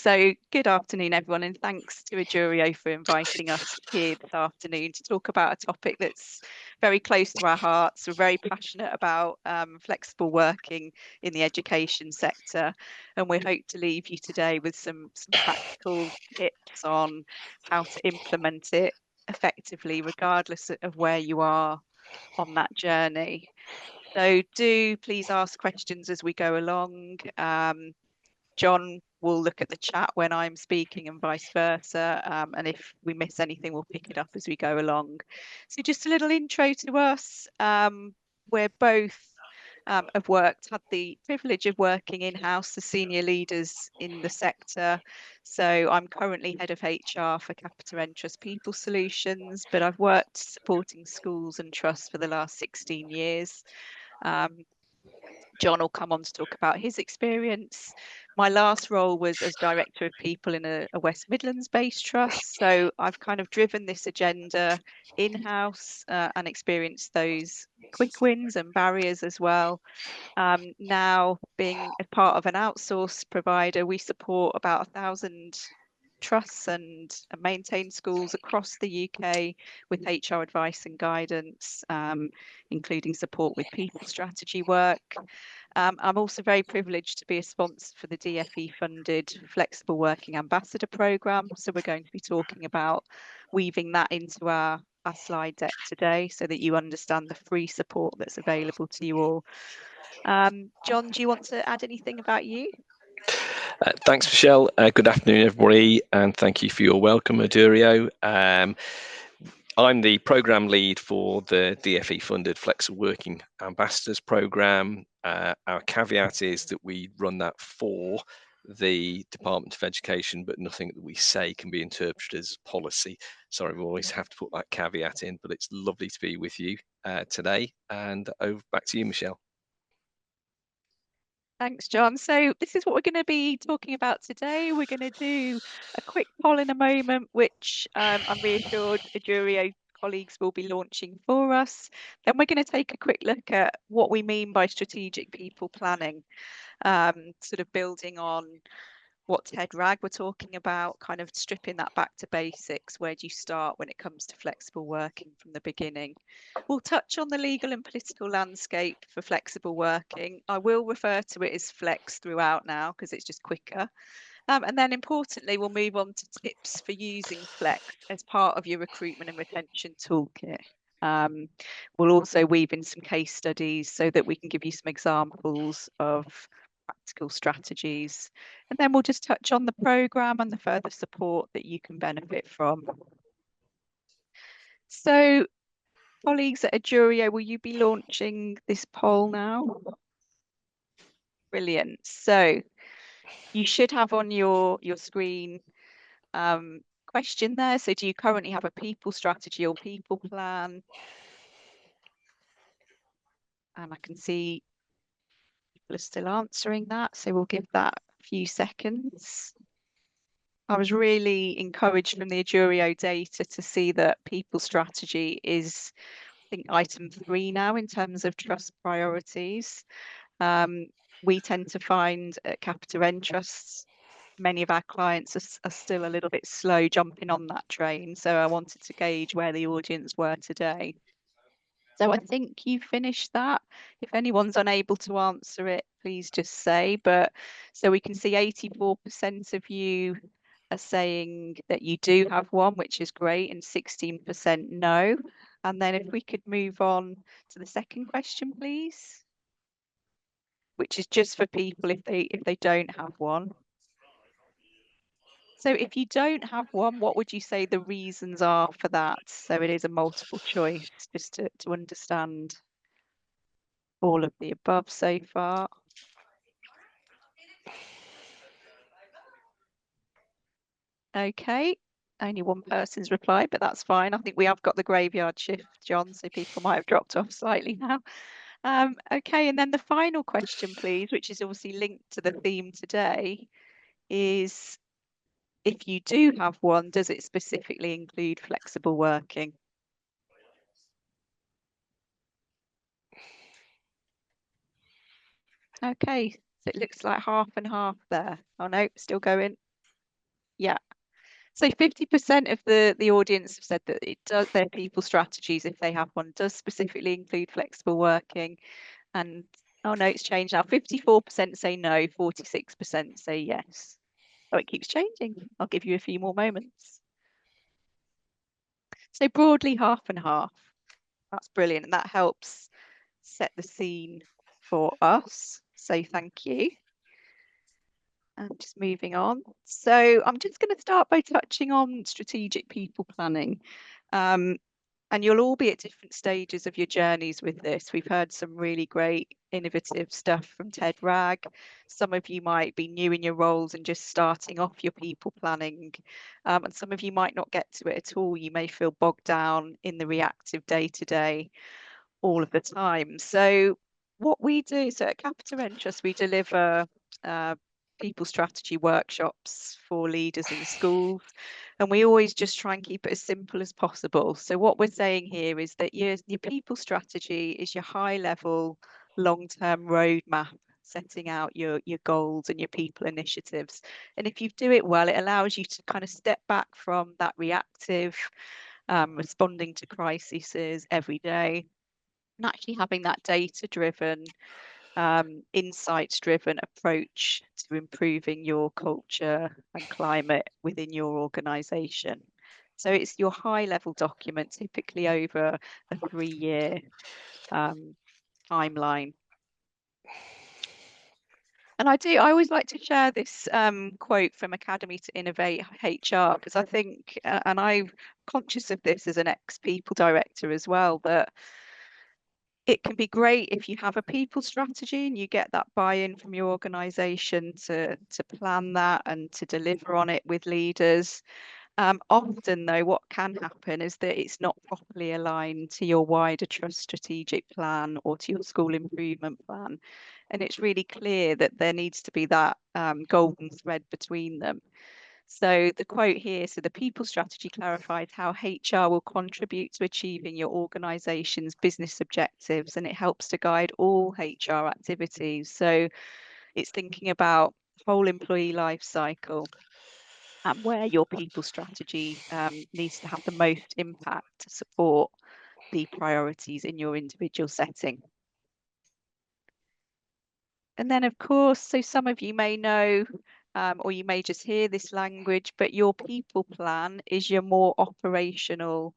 So good afternoon, everyone, and thanks to Ajurio for inviting us here this afternoon to talk about a topic that's very close to our hearts. We're very passionate about flexible working in the education sector, and we hope to leave you today with some practical tips on how to implement it effectively, regardless of where you are on that journey. So do please ask questions as we go along. John will look at the chat when I'm speaking and vice versa. And if we miss anything, we'll pick it up as we go along. So just a little intro to us. We're both had the privilege of working in-house as senior leaders in the sector. So I'm currently head of HR for Capita Trust People Solutions, but I've worked supporting schools and trusts for the last 16 years. John will come on to talk about his experience. My last role was as director of people in a West Midlands based trust. So I've kind of driven this agenda in-house and experienced those quick wins and barriers as well. Now being a part of an outsourced provider, we support about 1,000 trusts and maintain schools across the UK with HR advice and guidance, including support with people strategy work. I'm also very privileged to be a sponsor for the DfE-funded Flexible Working Ambassador Programme. So we're going to be talking about weaving that into our slide deck today so that you understand the free support that's available to you all. John, do you want to add anything about you? Thanks, Michelle. Good afternoon, everybody, and thank you for your welcome, Ajurio. I'm the programme lead for the DfE-funded Flexible Working Ambassadors Programme. Our caveat is that we run that for the Department of Education, but nothing that we say can be interpreted as policy. Sorry, we always have to put that caveat in, but it's lovely to be with you today. And back to you, Michelle. Thanks, John. So this is what we're going to be talking about today. We're going to do a quick poll in a moment, which I'm reassured Ajurio colleagues will be launching for us. Then we're going to take a quick look at what we mean by strategic people planning, sort of building on what Ted Ragg were talking about, kind of stripping that back to basics. Where do you start when it comes to flexible working from the beginning? We'll touch on the legal and political landscape for flexible working. I will refer to it as flex throughout now because it's just quicker. And then importantly, we'll move on to tips for using flex as part of your recruitment and retention toolkit. We'll also weave in some case studies so that we can give you some examples of practical strategies. And then we'll just touch on the programme and the further support that you can benefit from. So, colleagues at Ajurio, will you be launching this poll now? Brilliant. So you should have on your screen question there. So do you currently have a people strategy or people plan? And I can see people are still answering that. So we'll give that a few seconds. I was really encouraged from the Ajurio data to see that people strategy is, I think, item 3 now in terms of trust priorities. We tend to find at Capita Trusts, many of our clients are still a little bit slow jumping on that train. So I wanted to gauge where the audience were today. So I think you finished that. If anyone's unable to answer it, please just say. But so we can see 84% of you are saying that you do have one, which is great, and 16% no. And then if we could move on to the second question, please, which is just for people if they don't have one. So if you don't have one, what would you say the reasons are for that? So it is a multiple choice, just to understand all of the above so far. Okay, only one person's replied, but that's fine. I think we have got the graveyard shift, John, so people might have dropped off slightly now. Okay, and then the final question, please, which is obviously linked to the theme today, is if you do have one, does it specifically include flexible working? Okay, so it looks like half and half there. Oh no, still going. Yeah. So 50% of the audience have said that it does, their people strategies, if they have one, does specifically include flexible working. And oh no, it's changed now. 54% say no, 46% say yes. Oh, it keeps changing. I'll give you a few more moments. So broadly, half and half. That's brilliant. And that helps set the scene for us. So thank you. And just moving on. So I'm just going to start by touching on strategic people planning. And you'll all be at different stages of your journeys with this. We've heard some really great innovative stuff from Ted Ragg. Some of you might be new in your roles and just starting off your people planning. And some of you might not get to it at all. You may feel bogged down in the reactive day-to-day all of the time. So what we do, so at Capita Ventures, we deliver people strategy workshops for leaders in schools, and we always just try and keep it as simple as possible. So what we're saying here is that your people strategy is your high level long-term roadmap setting out your goals and your people initiatives. And if you do it well, it allows you to kind of step back from that reactive responding to crises every day, and actually having that data-driven, insights-driven approach to improving your culture and climate within your organisation. So it's your high-level document, typically over a 3-year timeline. And I always like to share this quote from Academy to Innovate HR, because I think, and I'm conscious of this as an ex-people director as well, that it can be great if you have a people strategy and you get that buy-in from your organization to plan that and to deliver on it with leaders. Often, though, what can happen is that it's not properly aligned to your wider trust strategic plan or to your school improvement plan. And it's really clear that there needs to be that golden thread between them. So the quote here, so the people strategy clarifies how HR will contribute to achieving your organization's business objectives, and it helps to guide all HR activities. So it's thinking about whole employee life cycle and where your people strategy needs to have the most impact to support the priorities in your individual setting. And then, of course, so some of you may know, or you may just hear this language, but your people plan is your more operational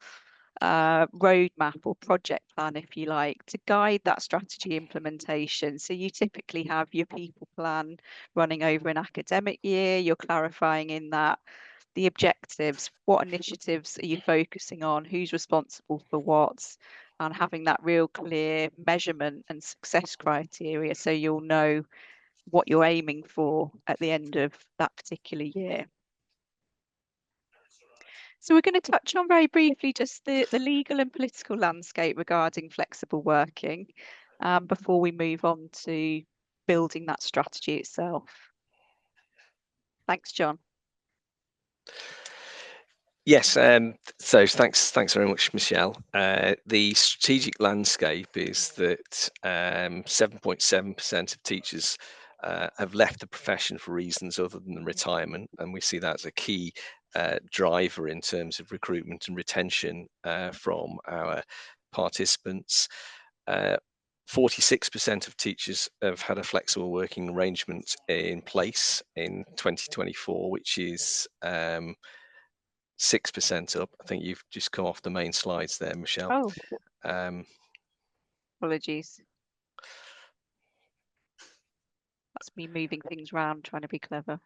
roadmap or project plan, if you like, to guide that strategy implementation. So you typically have your people plan running over an academic year. You're clarifying in that the objectives, what initiatives are you focusing on, who's responsible for what, and having that real clear measurement and success criteria so you'll know what you're aiming for at the end of that particular year. So we're going to touch on very briefly just the legal and political landscape regarding flexible working before we move on to building that strategy itself. Thanks, John. Yes, so thanks very much, Michelle. The strategic landscape is that 7.7% of teachers have left the profession for reasons other than retirement, and we see that as a key driver in terms of recruitment and retention from our participants. 46% of teachers have had a flexible working arrangement in place in 2024, which is 6% up. I think you've just come off the main slides there, Michelle. Oh, apologies. That's me moving things around, trying to be clever.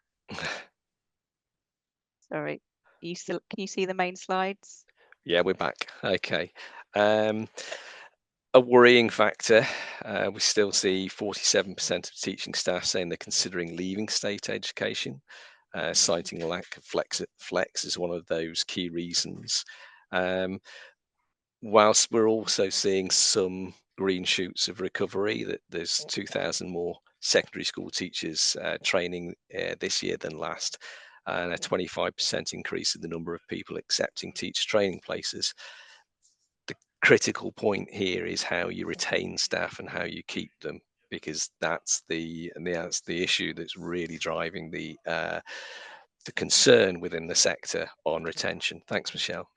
Sorry. Can you see the main slides? Yeah, we're back. Okay. A worrying factor, we still see 47% of teaching staff saying they're considering leaving state education, citing a lack of flex as one of those key reasons. Whilst we're also seeing some green shoots of recovery, that there's 2,000 more secondary school teachers training this year than last, and a 25% increase in the number of people accepting teacher training places. The critical point here is how you retain staff and how you keep them, because that's the issue that's really driving the the concern within the sector on retention. Thanks, Michelle.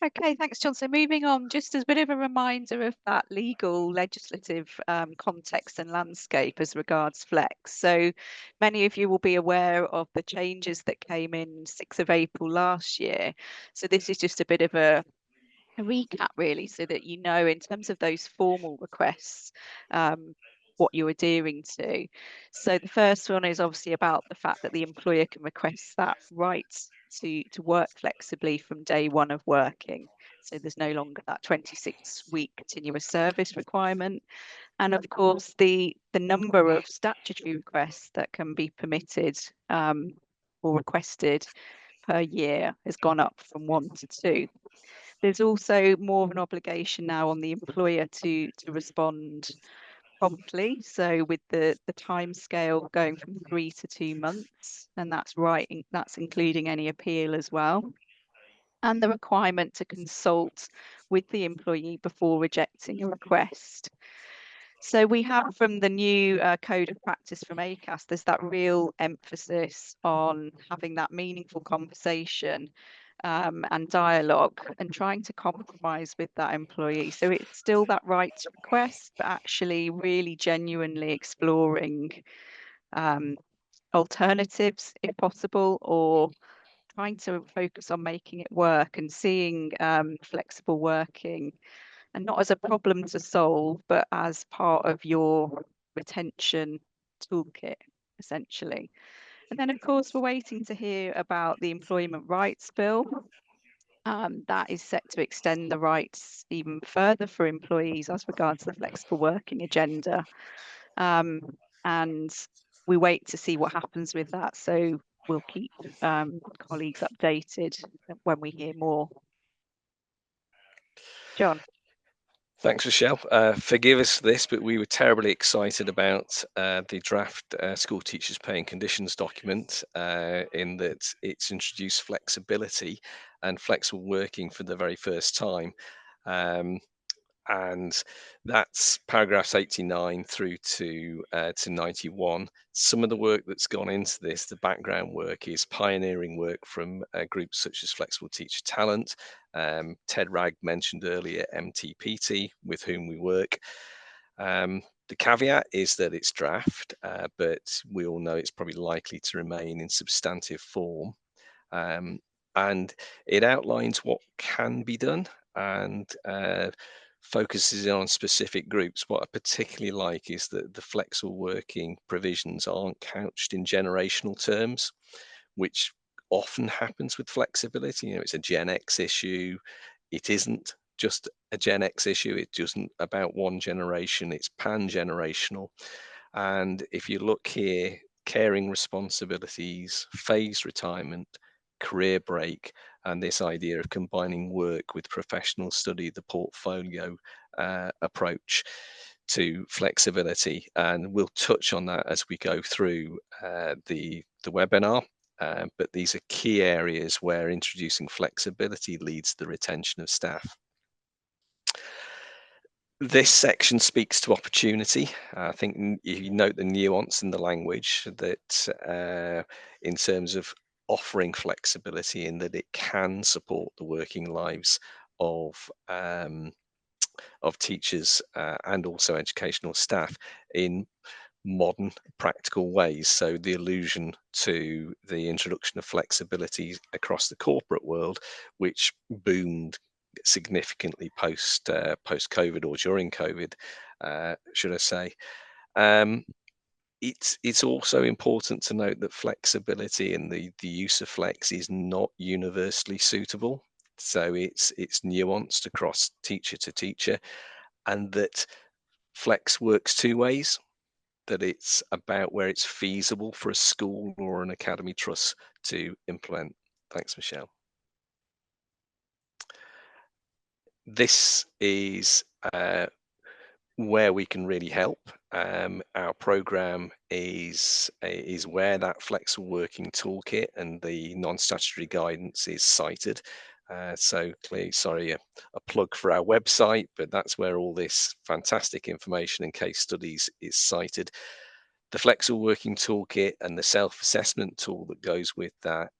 Okay, thanks, John. So moving on, just as a bit of a reminder of that legal legislative context and landscape as regards flex. So many of you will be aware of the changes that came in 6th of April last year. So this is just a bit of a recap, really, so that you know in terms of those formal requests, what you're adhering to. So the first one is obviously about the fact that the employer can request that right to work flexibly from day one of working. So there's no longer that 26-week continuous service requirement. And of course, the number of statutory requests that can be permitted or requested per year has gone up from 1 to 2. There's also more of an obligation now on the employer to respond promptly. So with the time scale going from 3 to 2 months, and that's including any appeal as well. And the requirement to consult with the employee before rejecting a request. So we have from the new code of practice from ACAS, there's that real emphasis on having that meaningful conversation and dialogue and trying to compromise with that employee. So it's still that right to request, but actually really genuinely exploring alternatives if possible, or trying to focus on making it work and seeing flexible working and not as a problem to solve, but as part of your retention toolkit, essentially. And then, of course, we're waiting to hear about the Employment Rights Bill. That is set to extend the rights even further for employees as regards the flexible working agenda. And we wait to see what happens with that. So we'll keep colleagues updated when we hear more. John. Thanks, Michelle. Forgive us for this, but we were terribly excited about the draft school teachers pay and conditions document in that it's introduced flexibility and flexible working for the very first time. And that's paragraphs 89 through to 91. Some of the work that's gone into this, the background work, is pioneering work from groups such as Flexible Teacher Talent. Ted Ragg mentioned earlier MTPT, with whom we work. The caveat is that it's draft, but we all know it's probably likely to remain in substantive form. And it outlines what can be done and focuses on specific groups. What I particularly like is that the flexible working provisions aren't couched in generational terms, which often happens with flexibility. You know, it's a Gen X issue. It isn't just a Gen X issue. It isn't about one generation. It's pan-generational. And if you look here, caring responsibilities, phased retirement, career break, and this idea of combining work with professional study, the portfolio approach to flexibility. And we'll touch on that as we go through the webinar. But these are key areas where introducing flexibility leads to the retention of staff. This section speaks to opportunity. I think you note the nuance in the language that in terms of offering flexibility, in that it can support the working lives of teachers and also educational staff in modern practical ways. So the allusion to the introduction of flexibility across the corporate world, which boomed significantly post COVID or during COVID, should I say. It's also important to note that flexibility and the use of flex is not universally suitable. So it's nuanced across teacher to teacher, and that flex works two ways. That it's about where it's feasible for a school or an academy trust to implement. Thanks, Michelle. This is where we can really help. Our program is where that flexible working toolkit and the non-statutory guidance is cited. So clearly, sorry, a plug for our website, but that's where all this fantastic information and case studies is cited. The flexible working toolkit and the self-assessment tool that goes with that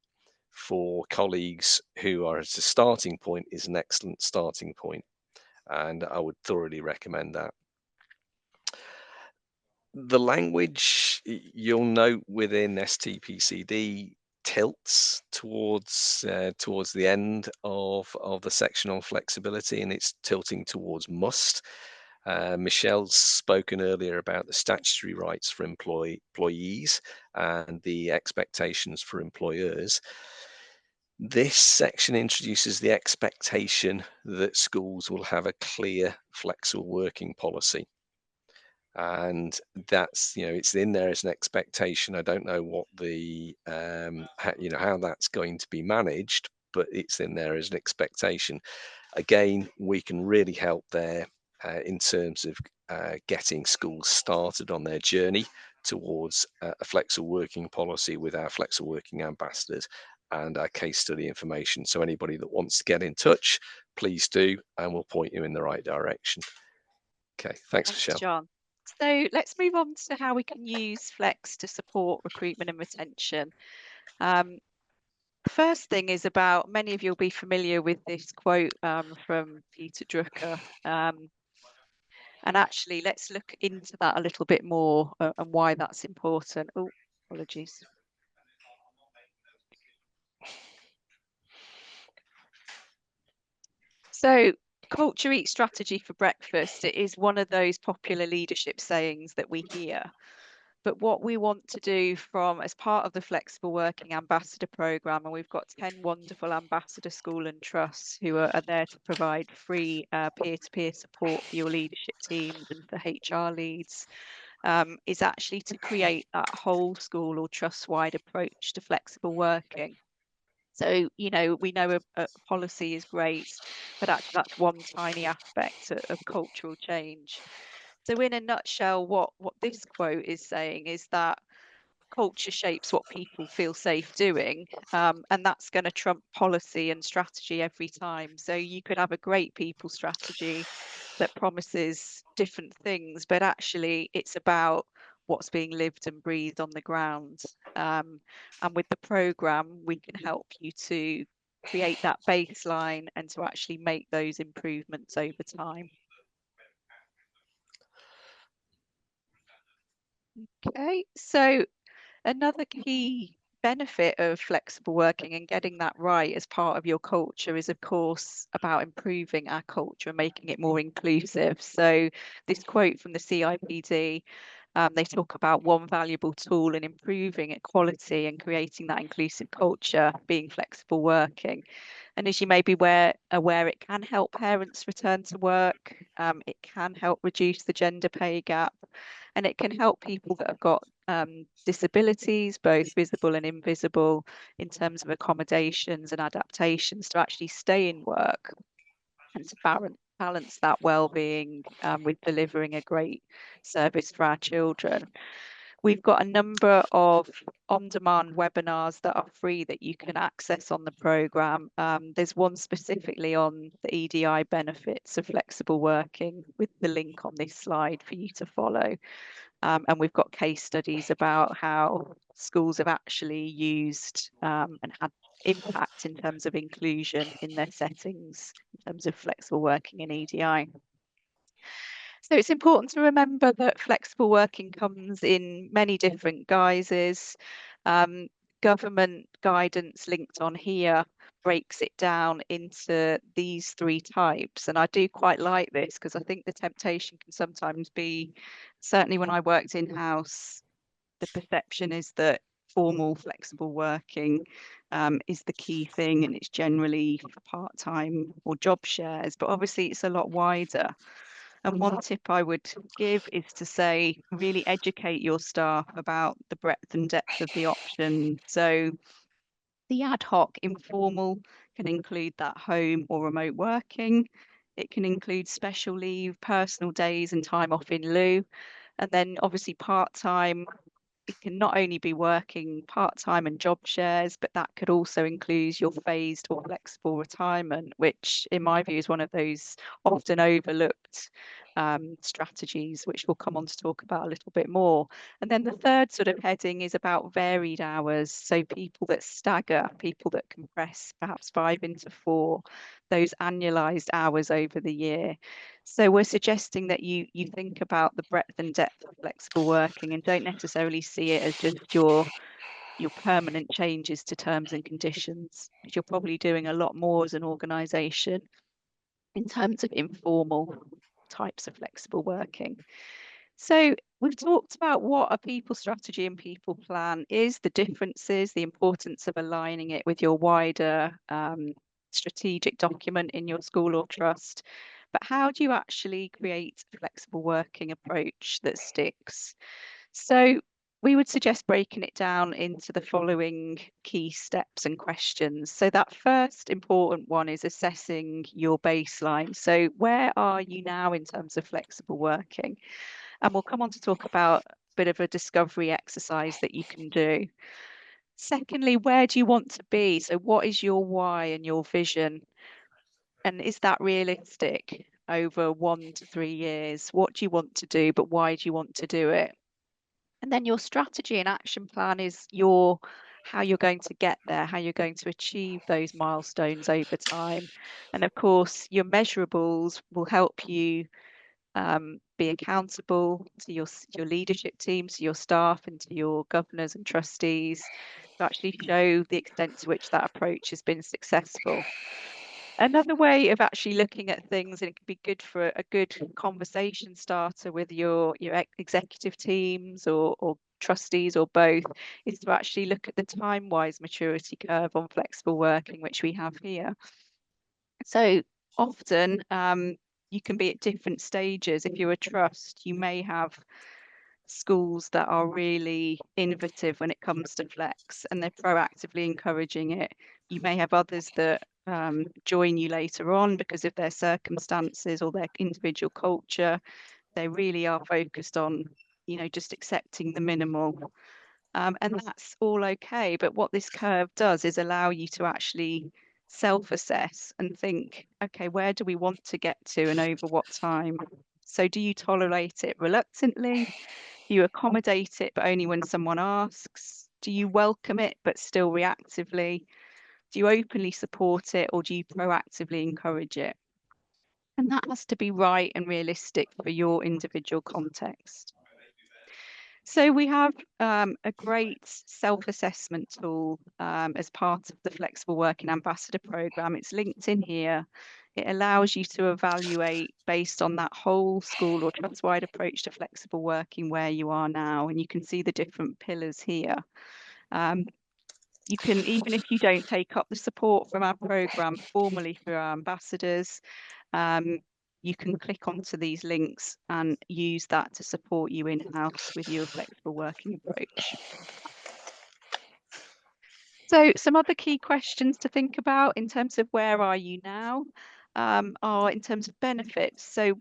for colleagues who are at a starting point is an excellent starting point, and I would thoroughly recommend that. The language, you'll note within STPCD, tilts towards the end of the section on flexibility, and it's tilting towards must. Michelle's spoken earlier about the statutory rights for employees and the expectations for employers. This section introduces the expectation that schools will have a clear flexible working policy. And that's, it's in there as an expectation. I don't know what the how that's going to be managed, but it's in there as an expectation. Again, we can really help there in terms of getting schools started on their journey towards a flexible working policy with our flexible working ambassadors and our case study information. So anybody that wants to get in touch, please do, and we'll point you in the right direction. Okay, thanks, Michelle. John. So let's move on to how we can use Flex to support recruitment and retention. First thing is about, many of you will be familiar with this quote from Peter Drucker. And actually, let's look into that a little bit more and why that's important. Oh, apologies. So, culture eats strategy for breakfast. It is one of those popular leadership sayings that we hear. But what we want to do as part of the Flexible Working Ambassador Programme, and we've got 10 wonderful ambassador school and trusts who are there to provide free peer-to-peer support for your leadership teams and for HR leads, is actually to create that whole school or trust-wide approach to flexible working. So, we know a policy is great, but actually that's one tiny aspect of cultural change. So in a nutshell, what this quote is saying is that culture shapes what people feel safe doing, and that's going to trump policy and strategy every time. So you could have a great people strategy that promises different things, but actually it's about what's being lived and breathed on the ground. And with the programme, we can help you to create that baseline and to actually make those improvements over time. Okay, so another key benefit of flexible working and getting that right as part of your culture is, of course, about improving our culture and making it more inclusive. So this quote from the CIPD, they talk about one valuable tool in improving equality and creating that inclusive culture being flexible working. And as you may be aware, it can help parents return to work, it can help reduce the gender pay gap, and it can help people that have got disabilities, both visible and invisible, in terms of accommodations and adaptations, to actually stay in work and to balance that well-being with delivering a great service for our children. We've got a number of on-demand webinars that are free that you can access on the programme. There's one specifically on the EDI benefits of flexible working with the link on this slide for you to follow. And we've got case studies about how schools have actually used and had impact in terms of inclusion in their settings, in terms of flexible working in EDI. So it's important to remember that flexible working comes in many different guises. Government guidance linked on here breaks it down into these 3 types. And I do quite like this because I think the temptation can sometimes be, certainly when I worked in-house, the perception is that formal flexible working is the key thing, and it's generally for part-time or job shares, but obviously it's a lot wider. And one tip I would give is to say, really educate your staff about the breadth and depth of the option. So the ad hoc informal can include that home or remote working. It can include special leave, personal days and time off in lieu. And then obviously part-time, it can not only be working part-time and job shares, but that could also include your phased or flexible retirement, which in my view is one of those often overlooked strategies, which we'll come on to talk about a little bit more. And then the third sort of heading is about varied hours. So people that stagger, people that compress perhaps 5 into 4, those annualized hours over the year. So we're suggesting that you think about the breadth and depth of flexible working and don't necessarily see it as just your permanent changes to terms and conditions, because you're probably doing a lot more as an organization in terms of informal types of flexible working. So we've talked about what a people strategy and people plan is, the differences, the importance of aligning it with your wider strategic document in your school or trust. But how do you actually create a flexible working approach that sticks? So we would suggest breaking it down into the following key steps and questions. So that first important one is assessing your baseline. So where are you now in terms of flexible working? And we'll come on to talk about a bit of a discovery exercise that you can do. Secondly, where do you want to be? So what is your why and your vision? And is that realistic over 1 to 3 years? What do you want to do, but why do you want to do it? And then your strategy and action plan is how you're going to get there, how you're going to achieve those milestones over time. And of course, your measurables will help you be accountable to your leadership team, to your staff, and to your governors and trustees to actually show the extent to which that approach has been successful. Another way of actually looking at things, and it can be good for a good conversation starter with your executive teams or trustees or both, is to actually look at the time-wise maturity curve on flexible working, which we have here. So often you can be at different stages. If you're a trust, you may have schools that are really innovative when it comes to flex and they're proactively encouraging it. You may have others that join you later on because of their circumstances or their individual culture. They really are focused on, just accepting the minimal. And that's all okay. But what this curve does is allow you to actually self-assess and think, okay, where do we want to get to and over what time? So do you tolerate it reluctantly? Do you accommodate it, but only when someone asks? Do you welcome it, but still reactively? Do you openly support it, or do you proactively encourage it? And that has to be right and realistic for your individual context. So we have a great self-assessment tool as part of the Flexible Working Ambassador Programme. It's linked in here. It allows you to evaluate based on that whole school or trust-wide approach to flexible working where you are now. And you can see the different pillars here. You can, even if you don't take up the support from our programme formally for our ambassadors, you can click onto these links and use that to support you in-house with your flexible working approach. So some other key questions to think about in terms of where are you now are in terms of benefits. So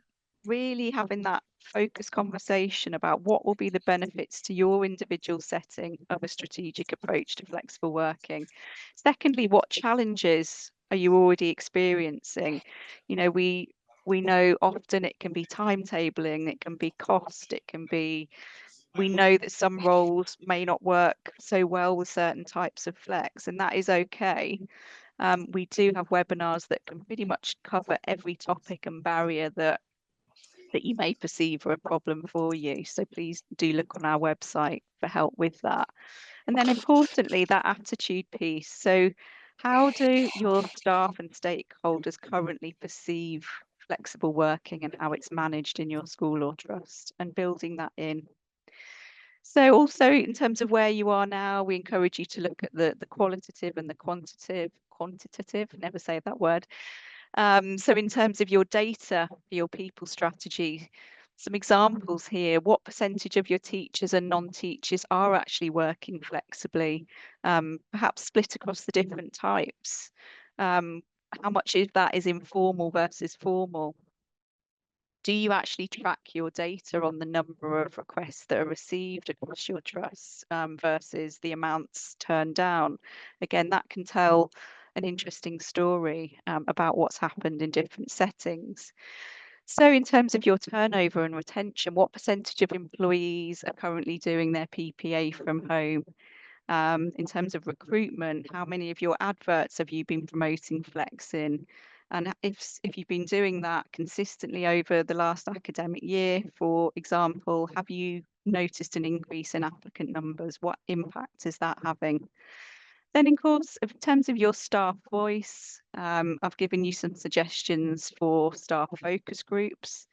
really having that focused conversation about what will be the benefits to your individual setting of a strategic approach to flexible working. Secondly, what challenges are you already experiencing? We know often it can be timetabling, it can be cost, it can be, we know that some roles may not work so well with certain types of flex, and that is okay. We do have webinars that can pretty much cover every topic and barrier that you may perceive are a problem for you. So please do look on our website for help with that. And then importantly, that attitude piece. So how do your staff and stakeholders currently perceive flexible working and how it's managed in your school or trust, and building that in? So also in terms of where you are now, we encourage you to look at the qualitative and the quantitative, never say that word. So in terms of your data for your people strategy, some examples here: what percentage of your teachers and non-teachers are actually working flexibly, perhaps split across the different types? How much of that is informal versus formal? Do you actually track your data on the number of requests that are received across your trusts versus the amounts turned down? Again, that can tell an interesting story about what's happened in different settings. So in terms of your turnover and retention, what percentage of employees are currently doing their PPA from home? In terms of recruitment, how many of your adverts have you been promoting Flex in? And if you've been doing that consistently over the last academic year, for example, have you noticed an increase in applicant numbers? What impact is that having? Then, of course, in terms of your staff voice, I've given you some suggestions for staff focus groups,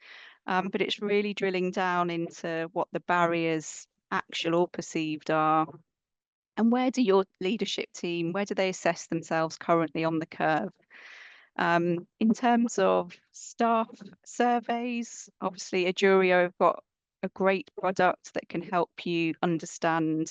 but it's really drilling down into what the barriers, actual or perceived, are. And where do your leadership team, where do they assess themselves currently on the curve? In terms of staff surveys, obviously Adurio have got a great product that can help you understand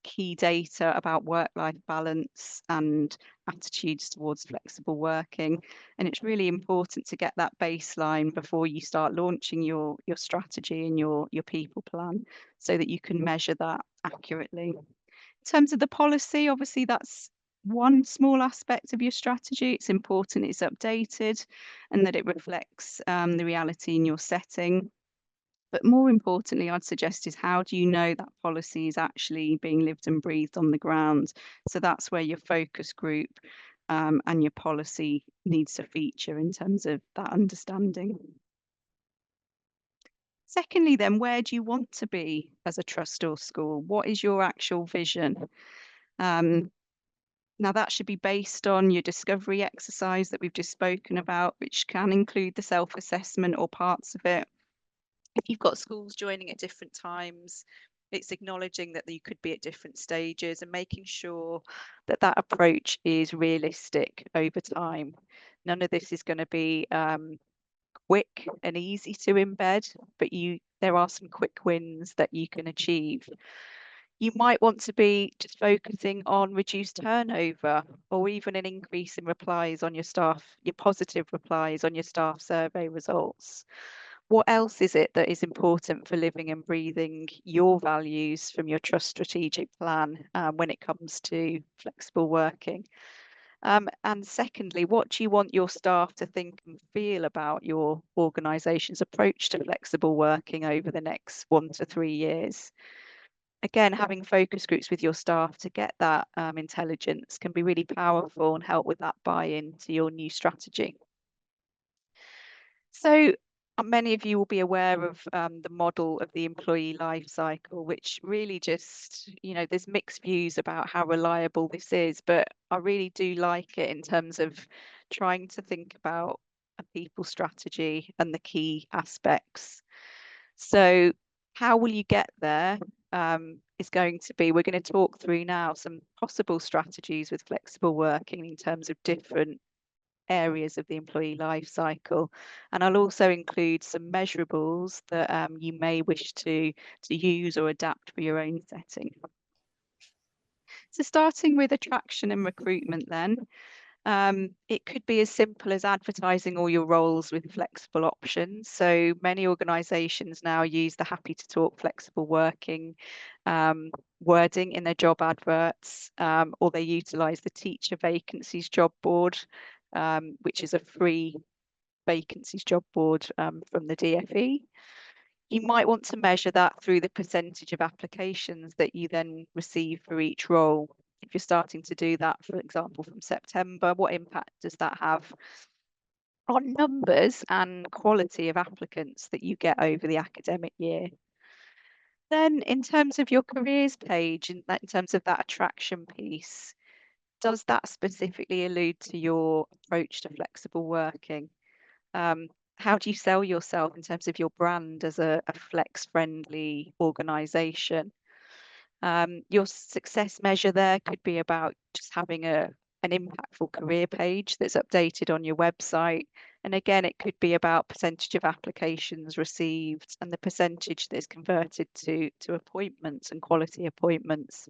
key data about work-life balance and attitudes towards flexible working. And it's really important to get that baseline before you start launching your strategy and your people plan, so that you can measure that accurately. In terms of the policy, obviously that's one small aspect of your strategy. It's important it's updated and that it reflects the reality in your setting. But more importantly, I'd suggest is, how do you know that policy is actually being lived and breathed on the ground? So that's where your focus group and your policy needs to feature in terms of that understanding. Secondly, then, where do you want to be as a trust or school? What is your actual vision? Now, that should be based on your discovery exercise that we've just spoken about, which can include the self-assessment or parts of it. If you've got schools joining at different times, it's acknowledging that you could be at different stages and making sure that that approach is realistic over time. None of this is going to be quick and easy to embed, but there are some quick wins that you can achieve. You might want to be just focusing on reduced turnover, or even an increase in replies on your staff, your positive replies on your staff survey results. What else is it that is important for living and breathing your values from your trust strategic plan when it comes to flexible working? And secondly, what do you want your staff to think and feel about your organisation's approach to flexible working over the next 1 to 3 years? Again, having focus groups with your staff to get that intelligence can be really powerful and help with that buy-in to your new strategy. So many of you will be aware of the model of the employee life cycle, which really just, there's mixed views about how reliable this is, but I really do like it in terms of trying to think about a people strategy and the key aspects. So how will you get there? Is going to be, we're going to talk through now some possible strategies with flexible working in terms of different areas of the employee life cycle, and I'll also include some measurables that you may wish to use or adapt for your own setting. So starting with attraction and recruitment then, it could be as simple as advertising all your roles with flexible options. So many organisations now use the happy to talk flexible working wording in their job adverts, or they utilise the teacher vacancies job board, which is a free vacancies job board from the DfE. You might want to measure that through the percentage of applications that you then receive for each role. If you're starting to do that, for example, from September, what impact does that have on numbers and quality of applicants that you get over the academic year? Then in terms of your careers page, in terms of that attraction piece, does that specifically allude to your approach to flexible working? How do you sell yourself in terms of your brand as a flex-friendly organisation? Your success measure there could be about just having an impactful career page that's updated on your website. And again, it could be about percentage of applications received and the percentage that's converted to appointments and quality appointments.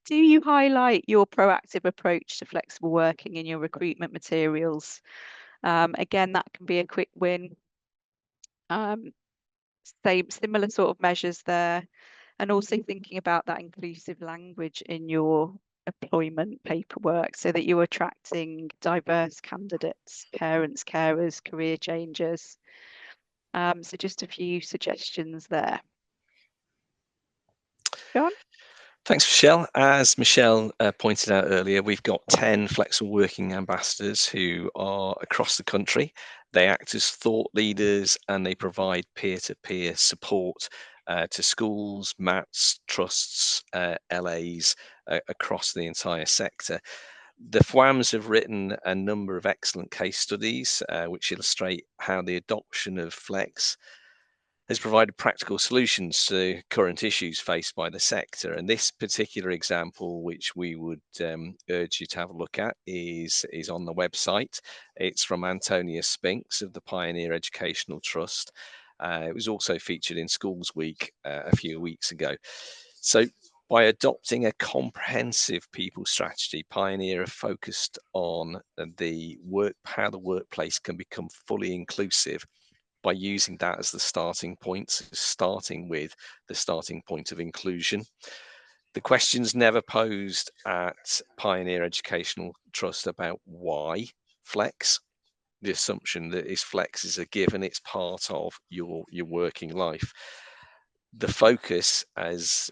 Do you highlight your proactive approach to flexible working in your recruitment materials? Again, that can be a quick win. Similar sort of measures there. And also thinking about that inclusive language in your employment paperwork so that you're attracting diverse candidates, parents, carers, career changers. So just a few suggestions there. John? Thanks, Michelle. As Michelle pointed out earlier, we've got 10 flexible working ambassadors who are across the country. They act as thought leaders and they provide peer-to-peer support to schools, MATs, trusts, LAs across the entire sector. The FWAMs have written a number of excellent case studies which illustrate how the adoption of Flex has provided practical solutions to current issues faced by the sector. And this particular example, which we would urge you to have a look at, is on the website. It's from Antonia Spinks of the Pioneer Educational Trust. It was also featured in Schools Week a few weeks ago. So by adopting a comprehensive people strategy, Pioneer have focused on how the workplace can become fully inclusive by using that as the starting point, starting with the starting point of inclusion. The questions never posed at Pioneer Educational Trust about why Flex. The assumption that Flex is a given, it's part of your working life. The focus, as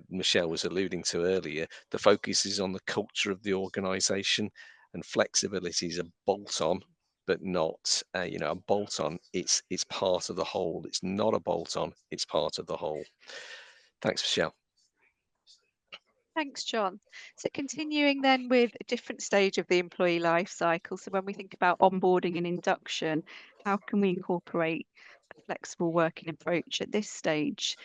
Michelle was alluding to earlier, the focus is on the culture of the organization, and flexibility is a bolt-on, but not a bolt-on. It's part of the whole. It's not a bolt-on, it's part of the whole. Thanks, Michelle. Thanks, John. So continuing then with a different stage of the employee life cycle. So when we think about onboarding and induction, how can we incorporate a flexible working approach at this stage?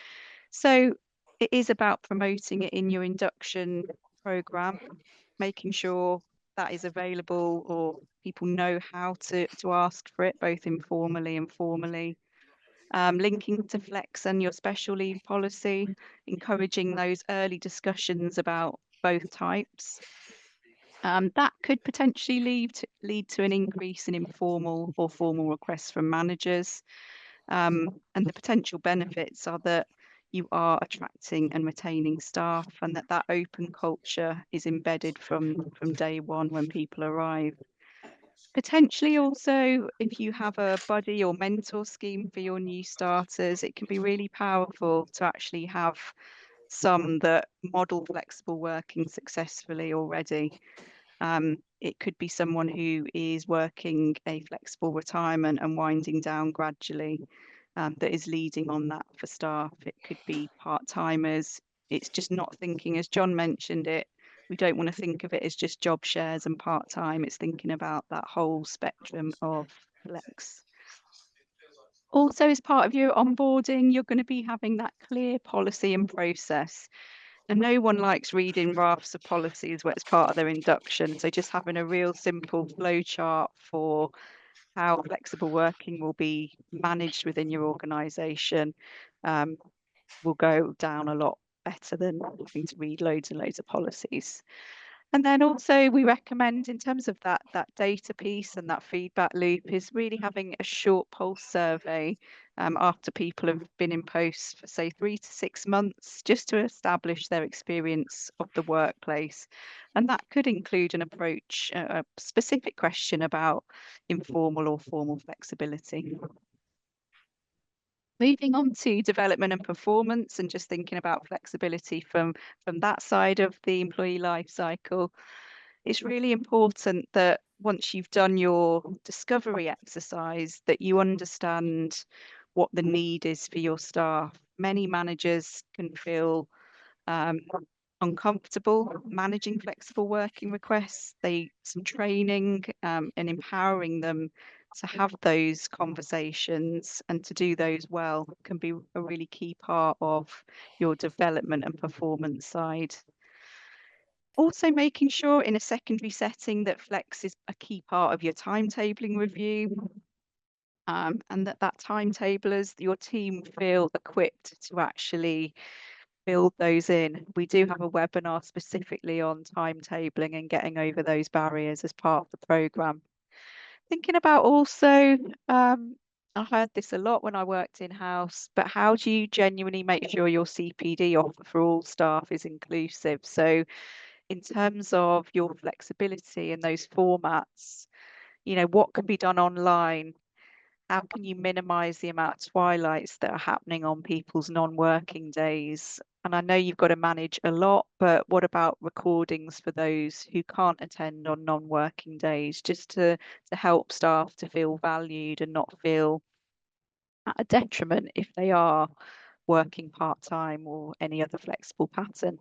So it is about promoting it in your induction program, making sure that is available or people know how to ask for it, both informally and formally. Linking to Flex and your special leave policy, encouraging those early discussions about both types. That could potentially lead to an increase in informal or formal requests from managers. And the potential benefits are that you are attracting and retaining staff, and that open culture is embedded from day one when people arrive. Potentially also, if you have a buddy or mentor scheme for your new starters, it can be really powerful to actually have some that model flexible working successfully already. It could be someone who is working a flexible retirement and winding down gradually, that is leading on that for staff. It could be part-timers. It's just not thinking, as John mentioned it, we don't want to think of it as just job shares and part-time. It's thinking about that whole spectrum of flex. Also, as part of your onboarding, you're going to be having that clear policy and process. And no one likes reading rafts of policies where it's part of their induction. So just having a real simple flow chart for how flexible working will be managed within your organisation will go down a lot better than having to read loads and loads of policies. And then also we recommend, in terms of that data piece and that feedback loop, is really having a short pulse survey after people have been in post for say 3 to 6 months, just to establish their experience of the workplace. And that could include an approach, a specific question about informal or formal flexibility. Moving on to development and performance, and just thinking about flexibility from that side of the employee life cycle, it's really important that once you've done your discovery exercise, that you understand what the need is for your staff. Many managers can feel uncomfortable managing flexible working requests. Some training and empowering them to have those conversations and to do those well can be a really key part of your development and performance side. Also making sure in a secondary setting that flex is a key part of your timetabling review, and that timetablers, your team feel equipped to actually build those in. We do have a webinar specifically on timetabling and getting over those barriers as part of the programme. Thinking about also, I heard this a lot when I worked in-house, but how do you genuinely make sure your CPD offer for all staff is inclusive? So in terms of your flexibility and those formats, you know, what can be done online? How can you minimize the amount of twilights that are happening on people's non-working days? And I know you've got to manage a lot, but what about recordings for those who can't attend on non-working days, just to help staff to feel valued and not feel at a detriment if they are working part-time or any other flexible pattern?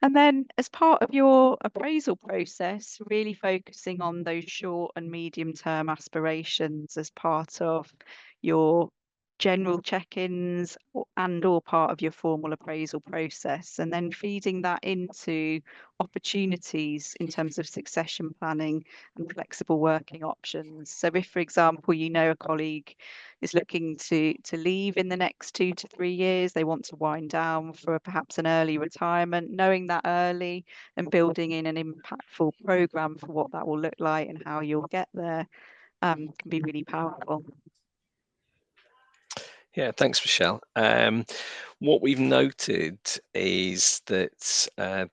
And then as part of your appraisal process, really focusing on those short and medium term aspirations as part of your general check-ins and or part of your formal appraisal process, and then feeding that into opportunities in terms of succession planning and flexible working options. So if, for example, you know a colleague is looking to leave in the next 2 to 3 years, they want to wind down for perhaps an early retirement, knowing that early and building in an impactful program for what that will look like and how you'll get there can be really powerful. Yeah, thanks, Michelle. What we've noted is that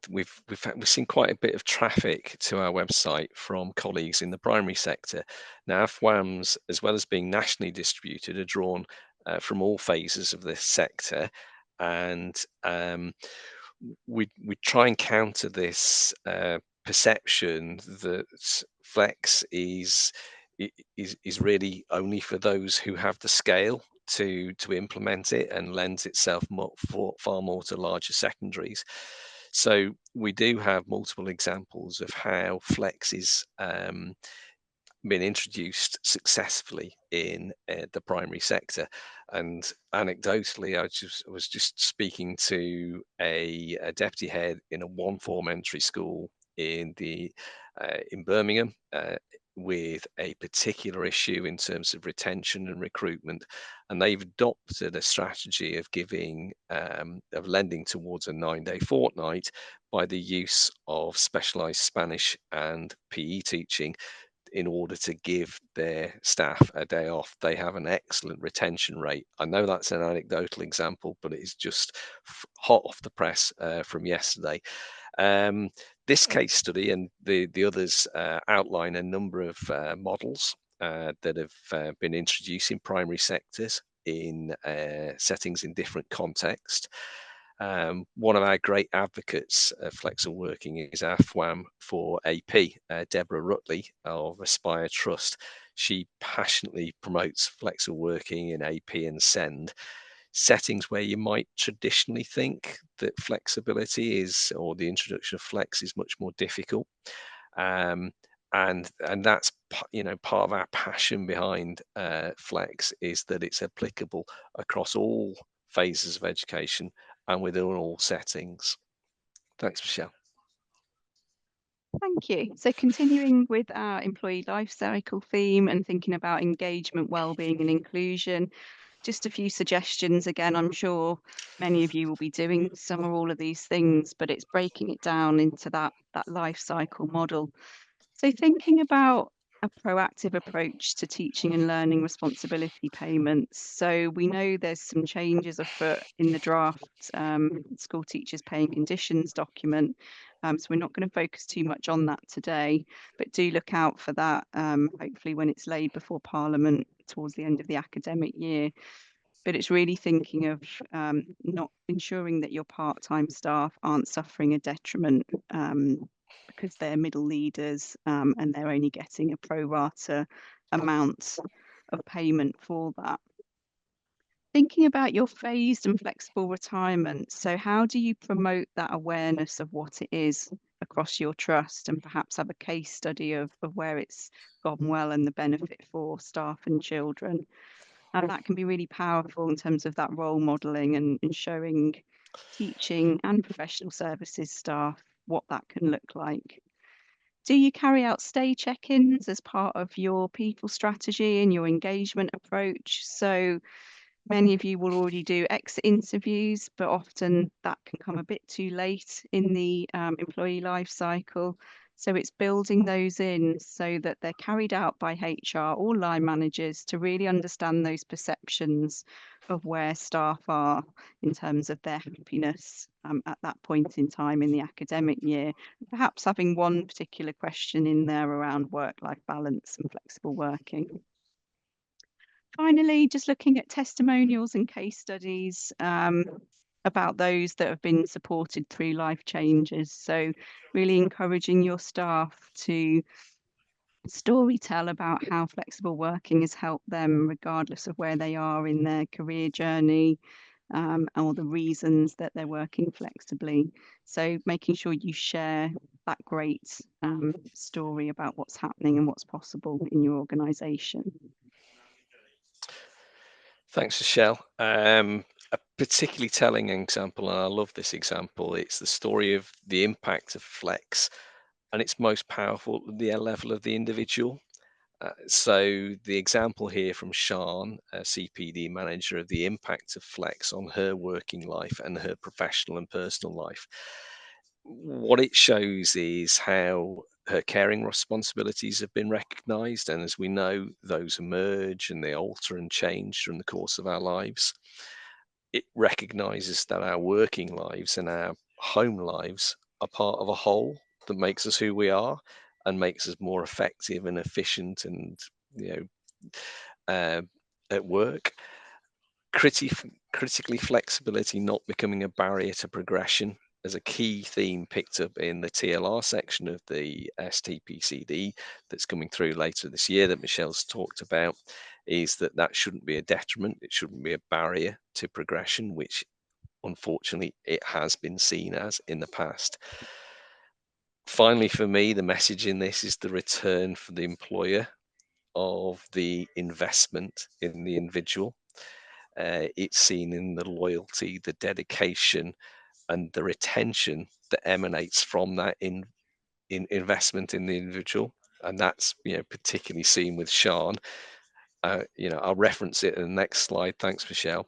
we've seen quite a bit of traffic to our website from colleagues in the primary sector. Now, FWAMs, as well as being nationally distributed, are drawn from all phases of this sector, and we try and counter this perception that flex is really only for those who have the scale to implement it, and lends itself far more to larger secondaries. So we do have multiple examples of how flex is been introduced successfully in the primary sector. And anecdotally, I was just speaking to a deputy head in a one-form entry school in Birmingham, with a particular issue in terms of retention and recruitment, and they've adopted a strategy of giving of lending towards a 9-day fortnight by the use of specialised Spanish and PE teaching in order to give their staff a day off. They have an excellent retention rate. I know that's an anecdotal example, but it is just hot off the press from yesterday. This case study and the others outline a number of models that have been introduced in primary sectors in settings in different contexts. One of our great advocates of flexible working is our FWAM for AP, Deborah Rutley of Aspire Trust. She passionately promotes flexible working in AP and SEND, settings where you might traditionally think that flexibility is, or the introduction of flex is much more difficult. And that's part of our passion behind flex is that it's applicable across all phases of education and within all settings. Thanks, Michelle. Thank you. So continuing with our employee life cycle theme and thinking about engagement, wellbeing and inclusion, just a few suggestions. Again, I'm sure many of you will be doing some or all of these things, but it's breaking it down into that life cycle model. So thinking about a proactive approach to teaching and learning responsibility payments. So we know there's some changes afoot in the draft school teachers paying conditions document. So we're not going to focus too much on that today, but do look out for that, hopefully when it's laid before Parliament towards the end of the academic year. But it's really thinking of not ensuring that your part-time staff aren't suffering a detriment because they're middle leaders and they're only getting a pro rata amount of payment for that. Thinking about your phased and flexible retirement. So how do you promote that awareness of what it is across your trust, and perhaps have a case study of where it's gone well and the benefit for staff and children? And that can be really powerful in terms of that role modelling and showing teaching and professional services staff what that can look like. Do you carry out stay check-ins as part of your people strategy and your engagement approach? So many of you will already do exit interviews, but often that can come a bit too late in the employee life cycle. So it's building those in so that they're carried out by HR or line managers to really understand those perceptions of where staff are in terms of their happiness at that point in time in the academic year. Perhaps having one particular question in there around work-life balance and flexible working. Finally, just looking at testimonials and case studies about those that have been supported through life changes. So really encouraging your staff to story tell about how flexible working has helped them regardless of where they are in their career journey, or the reasons that they're working flexibly. So making sure you share that great story about what's happening and what's possible in your organisation. Thanks, Michelle. A particularly telling example, and I love this example, it's the story of the impact of flex, and it's most powerful at the level of the individual. So the example here from Sian, a CPD manager, of the impact of flex on her working life and her professional and personal life. What it shows is how her caring responsibilities have been recognised, and as we know, those emerge and they alter and change during the course of our lives. It recognises that our working lives and our home lives are part of a whole that makes us who we are and makes us more effective and efficient and, you know, at work. Critically, flexibility not becoming a barrier to progression as a key theme picked up in the TLR section of the STPCD that's coming through later this year that Michelle's talked about, is that shouldn't be a detriment. It shouldn't be a barrier to progression, which unfortunately it has been seen as in the past. Finally, for me, the message in this is the return for the employer of the investment in the individual. It's seen in the loyalty, the dedication, and the retention that emanates from that in investment in the individual, and that's particularly seen with Sian. I'll reference it in the next slide. Thanks, Michelle.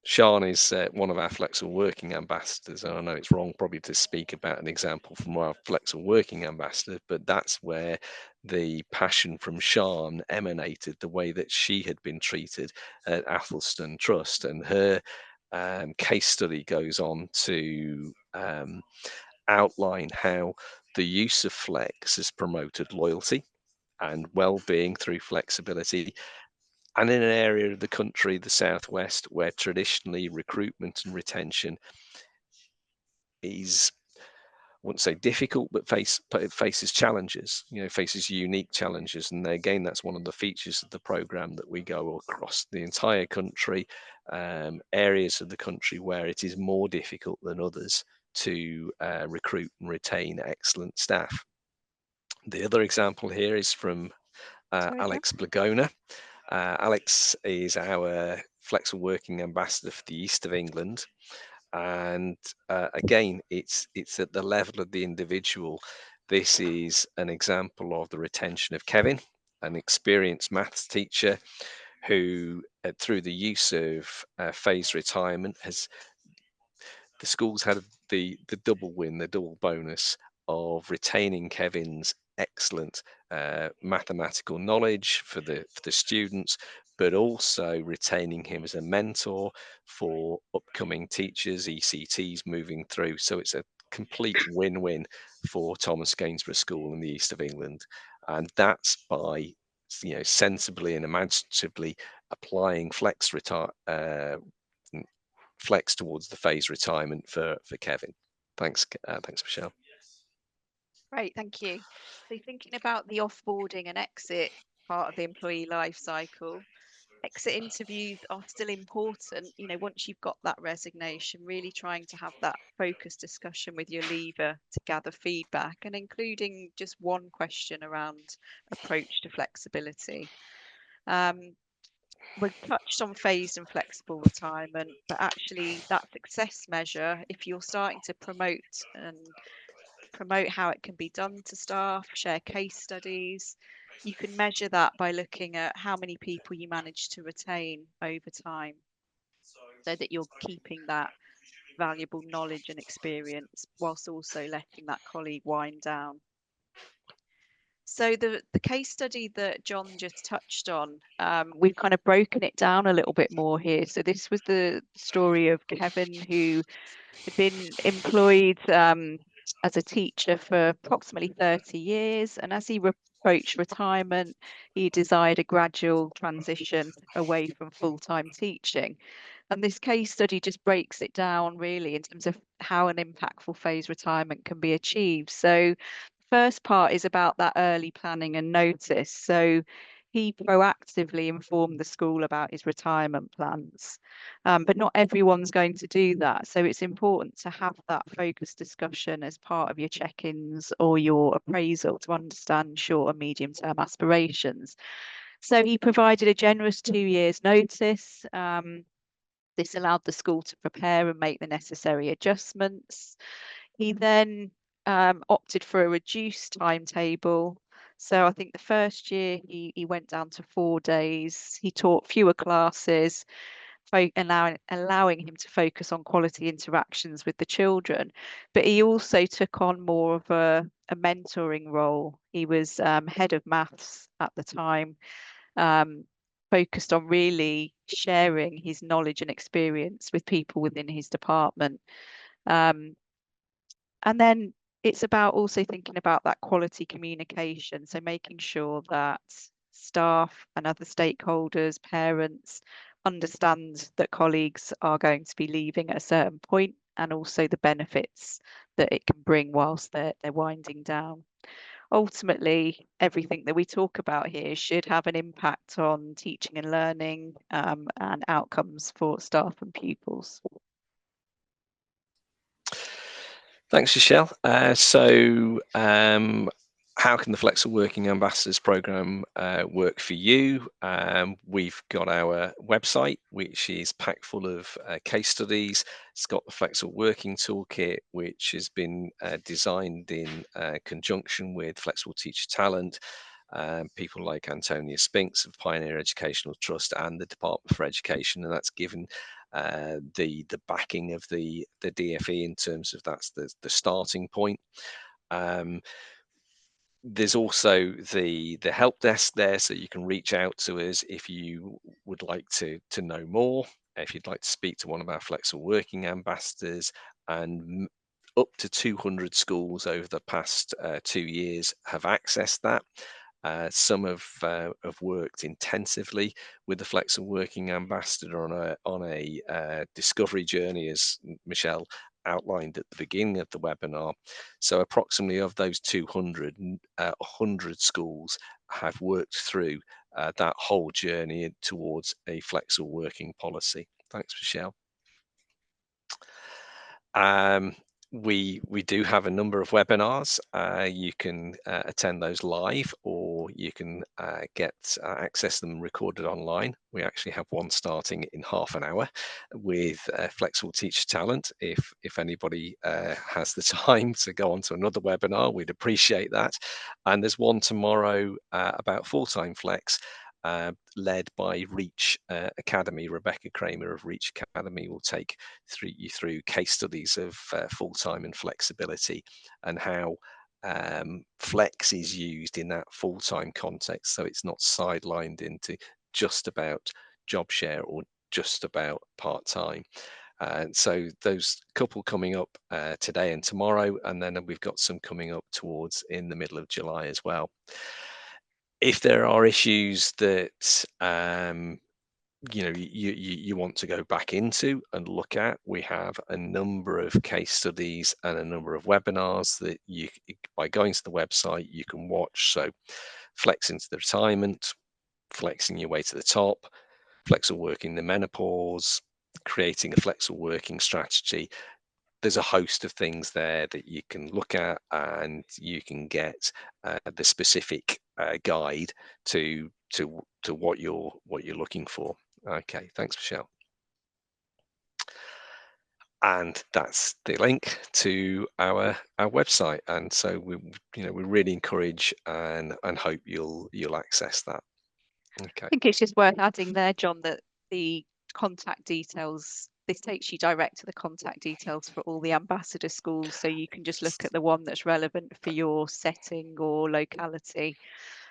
Sian is one of our flexible working ambassadors, and I know it's wrong probably to speak about an example from our flexible working ambassador, but that's where the passion from Sian emanated, the way that she had been treated at Athelston Trust, and her case study goes on to outline how the use of flex has promoted loyalty and well-being through flexibility. And in an area of the country, the Southwest, where traditionally recruitment and retention is, I wouldn't say difficult, but it faces challenges, faces unique challenges. And again, that's one of the features of the program, that we go across the entire country, areas of the country where it is more difficult than others to recruit and retain excellent staff. The other example here is from Alex Blagona. Alex is our flexible working ambassador for the East of England, and again, it's at the level of the individual. This is an example of the retention of Kevin, an experienced maths teacher who, through the use of phased retirement, the school's had the double win, the double bonus of retaining Kevin's excellent mathematical knowledge for the students, but also retaining him as a mentor for upcoming teachers, ECTs moving through. So it's a complete win-win for Thomas Gainsborough School in the East of England, and that's by sensibly and imaginatively applying flex towards the phased retirement for Kevin. Thanks, Michelle. Great, thank you. So thinking about the offboarding and exit part of the employee life cycle, exit interviews are still important. Once you've got that resignation, really trying to have that focused discussion with your leaver to gather feedback, and including just one question around approach to flexibility. We've touched on phased and flexible retirement, but actually that success measure, if you're starting to promote how it can be done to staff, share case studies, you can measure that by looking at how many people you manage to retain over time, so that you're keeping that valuable knowledge and experience, whilst also letting that colleague wind down. So the case study that John just touched on, we've kind of broken it down a little bit more here. So this was the story of Kevin, who had been employed as a teacher for approximately 30 years. And as he approached retirement, he desired a gradual transition away from full-time teaching. And this case study just breaks it down really in terms of how an impactful phase retirement can be achieved. So first part is about that early planning and notice. So he proactively informed the school about his retirement plans. But not everyone's going to do that. So it's important to have that focused discussion as part of your check-ins or your appraisal to understand short and medium term aspirations. So he provided a generous 2 years notice. This allowed the school to prepare and make the necessary adjustments. He then opted for a reduced timetable. So I think the first year he went down to 4 days. He taught fewer classes, allowing him to focus on quality interactions with the children. But he also took on more of a mentoring role. He was head of maths at the time, focused on really sharing his knowledge and experience with people within his department. And then it's about also thinking about that quality communication. So making sure that staff and other stakeholders, parents, understand that colleagues are going to be leaving at a certain point, and also the benefits that it can bring whilst they're winding down. Ultimately, everything that we talk about here should have an impact on teaching and learning and outcomes for staff and pupils. Thanks, Michelle. How can the Flexible Working Ambassadors Programme work for you? We've got our website, which is packed full of case studies. It's got the Flexible Working Toolkit, which has been designed in conjunction with Flexible Teacher Talent, people like Antonia Spinks of Pioneer Educational Trust and the Department for Education, and that's given the backing of the DfE in terms of that's the starting point. There's also the help desk there, so you can reach out to us if you would like to know more, if you'd like to speak to one of our Flexible Working ambassadors. And up to 200 schools over the past 2 years have accessed that. Some have worked intensively with the Flexible Working Ambassador on a discovery journey, as Michelle outlined at the beginning of the webinar. So approximately of those 200, 100 schools have worked through that whole journey towards a flexible working policy. Thanks, Michelle. We do have a number of webinars. You can attend those live, or you can access them recorded online. We actually have one starting in half an hour with Flexible Teacher Talent. If anybody has the time to go on to another webinar, we'd appreciate that. And there's one tomorrow about full-time flex, led by Reach Academy. Rebecca Kramer of Reach Academy will take you through case studies of full-time and flexibility, and how flex is used in that full-time context, so it's not sidelined into just about job share or just about part-time. And so those couple coming up today and tomorrow, and then we've got some coming up towards in the middle of July as well. If there are issues that you want to go back into and look at, we have a number of case studies and a number of webinars that you, by going to the website, you can watch. So flex into the retirement, flexing your way to the top, flexible working the menopause, creating a flexible working strategy. There's a host of things there that you can look at, and you can get the specific guide to what you're looking for. Okay, thanks, Michelle. And that's the link to our website. And so we really encourage and hope you'll access that. Okay. I think it's just worth adding there, John, that the contact details this takes you direct to the contact details for all the ambassador schools, so you can just look at the one that's relevant for your setting or locality.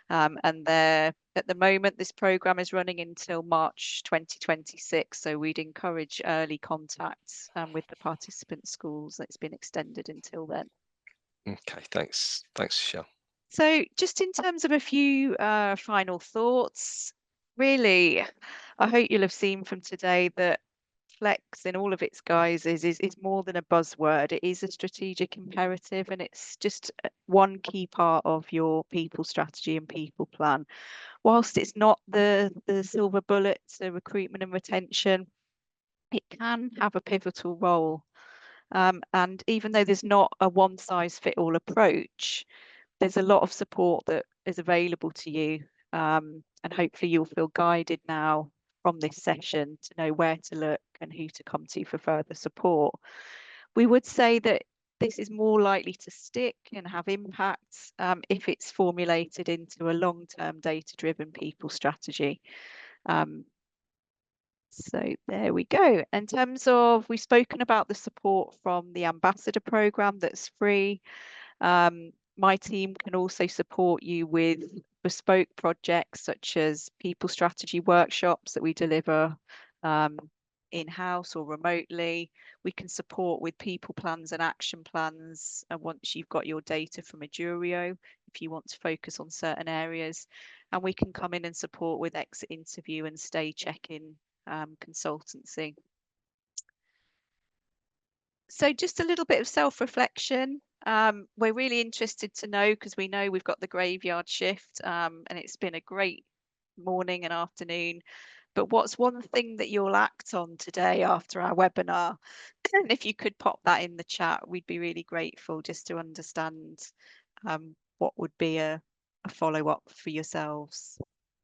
And there, at the moment, this programme is running until March 2026, so we'd encourage early contacts with the participant schools. It's been extended until then. Okay, thanks, Michelle. So just in terms of a few final thoughts, really, I hope you'll have seen from today that Flex in all of its guises is more than a buzzword. It is a strategic imperative, and it's just one key part of your people strategy and people plan. Whilst it's not the silver bullet to recruitment and retention, it can have a pivotal role. And even though there's not a one size fit all approach, there's a lot of support that is available to you, and hopefully you'll feel guided now from this session to know where to look and who to come to for further support. We would say that this is more likely to stick and have impacts if it's formulated into a long-term data-driven people strategy. So there we go. In terms of, we've spoken about the support from the ambassador program that's free. My team can also support you with bespoke projects such as people strategy workshops that we deliver in-house or remotely. We can support with people plans and action plans once you've got your data from Adurio, if you want to focus on certain areas. And we can come in and support with exit interview and stay check-in consultancy. So just a little bit of self-reflection. We're really interested to know, because we know we've got the graveyard shift and it's been a great morning and afternoon. But what's one thing that you'll act on today after our webinar? And if you could pop that in the chat, we'd be really grateful just to understand what would be a follow-up for yourselves.